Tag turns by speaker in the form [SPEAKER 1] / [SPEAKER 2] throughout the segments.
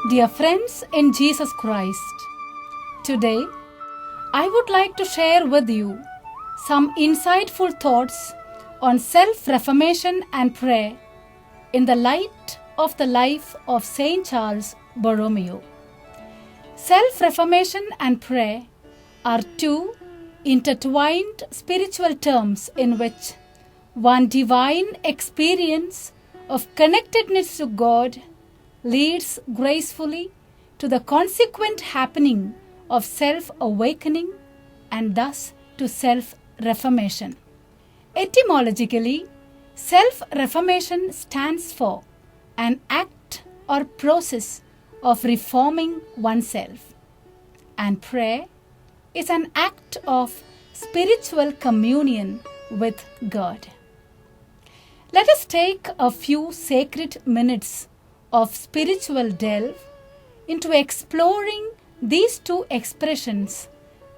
[SPEAKER 1] Dear friends in Jesus Christ, today I would like to share with you some insightful thoughts on self-reformation and prayer in the light of the life of St.Charles Borromeo. Self-reformation and prayer are two intertwined spiritual terms in which one divine experience of connectedness to God leads gracefully to the consequent happening of self-awakening and thus to self-reformation. Etymologically, self-reformation stands for an act or process of reforming oneself, and prayer is an act of spiritual communion with God. Let us take a few sacred minutes of spiritual delve into exploring these two expressions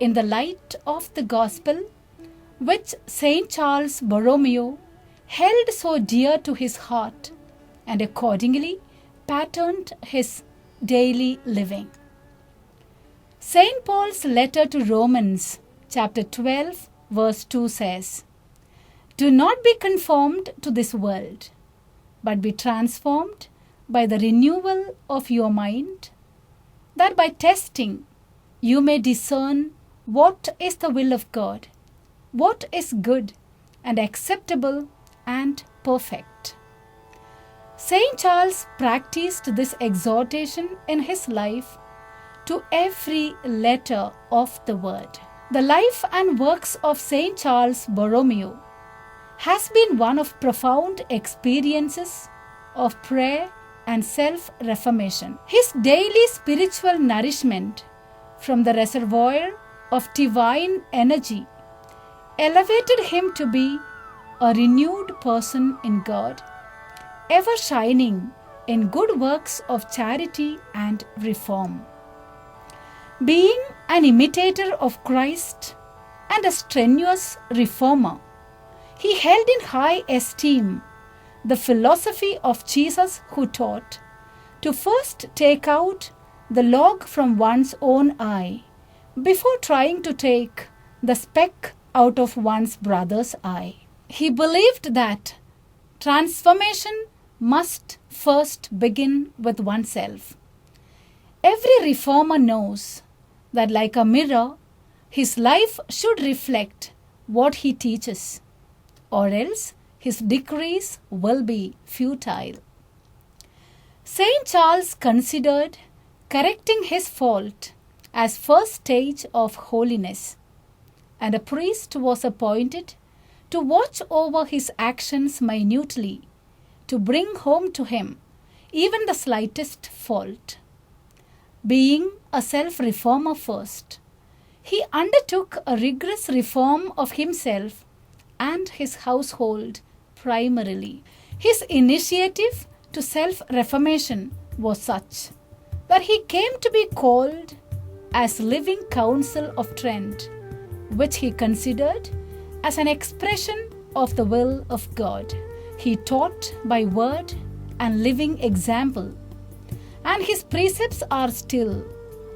[SPEAKER 1] in the light of the gospel which St. Charles Borromeo held so dear to his heart and accordingly patterned his daily living. St. Paul's letter to Romans chapter 12 verse 2 says, "Do not be conformed to this world, but be transformed by the renewal of your mind, that by testing you may discern what is the will of God, what is good and acceptable and perfect." St. Charles practiced this exhortation in his life to every letter of the word. The life and works of St. Charles Borromeo has been one of profound experiences of prayer and self-reformation. His daily spiritual nourishment from the reservoir of divine energy elevated him to be a renewed person in God, ever shining in good works of charity and reform. Being an imitator of Christ and a strenuous reformer, he held in high esteem the philosophy of Jesus, who taught to first take out the log from one's own eye before trying to take the speck out of one's brother's eye. He believed that transformation must first begin with oneself. Every reformer knows that, like a mirror, his life should reflect what he teaches, or else his decrees will be futile. St. Charles considered correcting his fault as first stage of holiness, and a priest was appointed to watch over his actions minutely, to bring home to him even the slightest fault. Being a self-reformer first, he undertook a rigorous reform of himself and his household primarily. His initiative to self-reformation was such that he came to be called as Living Counsel of Trent, which he considered as an expression of the will of God. He taught by word and living example, and his precepts are still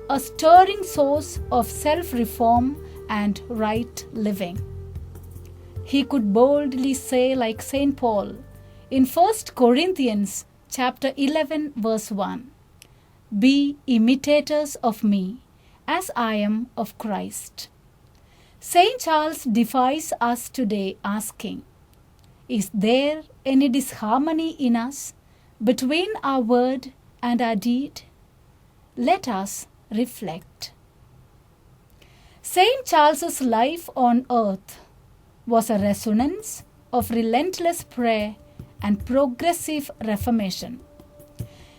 [SPEAKER 1] a stirring source of self-reform and right living. He could boldly say, like St. Paul in 1 Corinthians chapter 11 verse 1, "Be imitators of me as I am of Christ." St. Charles defies us today asking, is there any disharmony in us between our word and our deed? Let us reflect. St. Charles's life on earth was a resonance of relentless prayer and progressive reformation.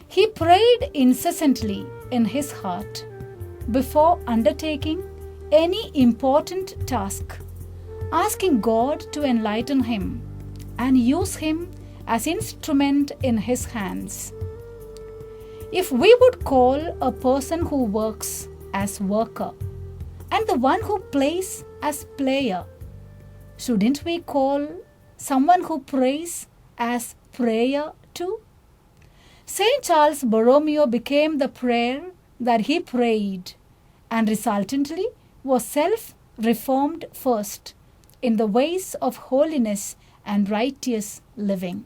[SPEAKER 1] He prayed incessantly in his heart before undertaking any important task, asking God to enlighten him and use him as instrument in his hands. If we would call a person who works as worker and the one who plays as player, shouldn't we call someone who prays as prayer too? St. Charles Borromeo became the prayer that he prayed and resultantly was self-reformed first in the ways of holiness and righteous living.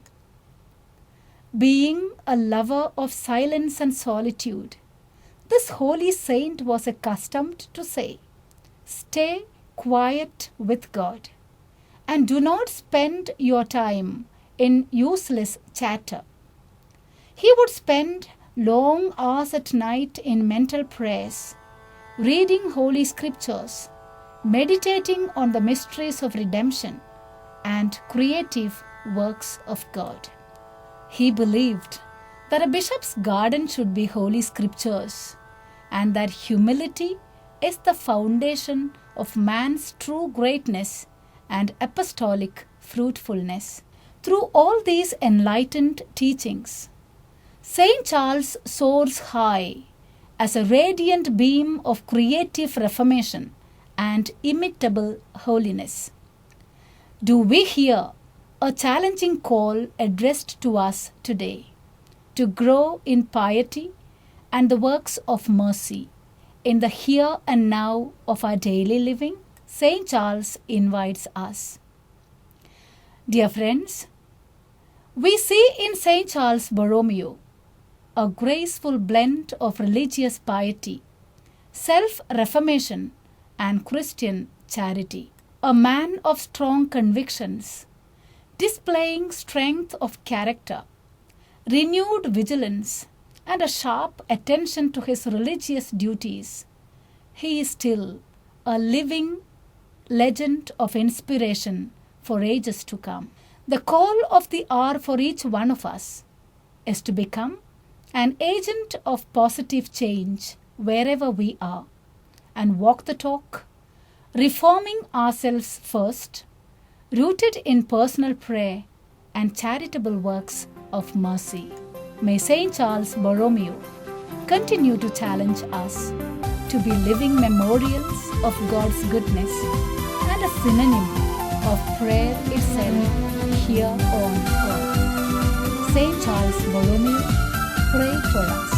[SPEAKER 1] Being a lover of silence and solitude, this holy saint was accustomed to say, "Stay quiet with God, and do not spend your time in useless chatter." He would spend long hours at night in mental prayers, reading holy scriptures, meditating on the mysteries of redemption and creative works of God. He believed that a bishop's garden should be holy scriptures and that humility is the foundation of man's true greatness and apostolic fruitfulness. Through all these enlightened teachings, St. Charles soars high as a radiant beam of creative reformation and imitable holiness. Do we hear a challenging call addressed to us today to grow in piety and the works of mercy in the here and now of our daily living? St. Charles invites us. Dear friends, we see in St. Charles Borromeo a graceful blend of religious piety, self-reformation, and Christian charity. A man of strong convictions, displaying strength of character, renewed vigilance, and a sharp attention to his religious duties. He is still a living legend of inspiration for ages to come. The call of the hour for each one of us is to become an agent of positive change wherever we are and walk the talk, reforming ourselves first, rooted in personal prayer and charitable works of mercy. May St. Charles Borromeo continue to challenge us to be living memorials of God's goodness and a synonym of prayer itself here on earth. St. Charles Borromeo, pray for us.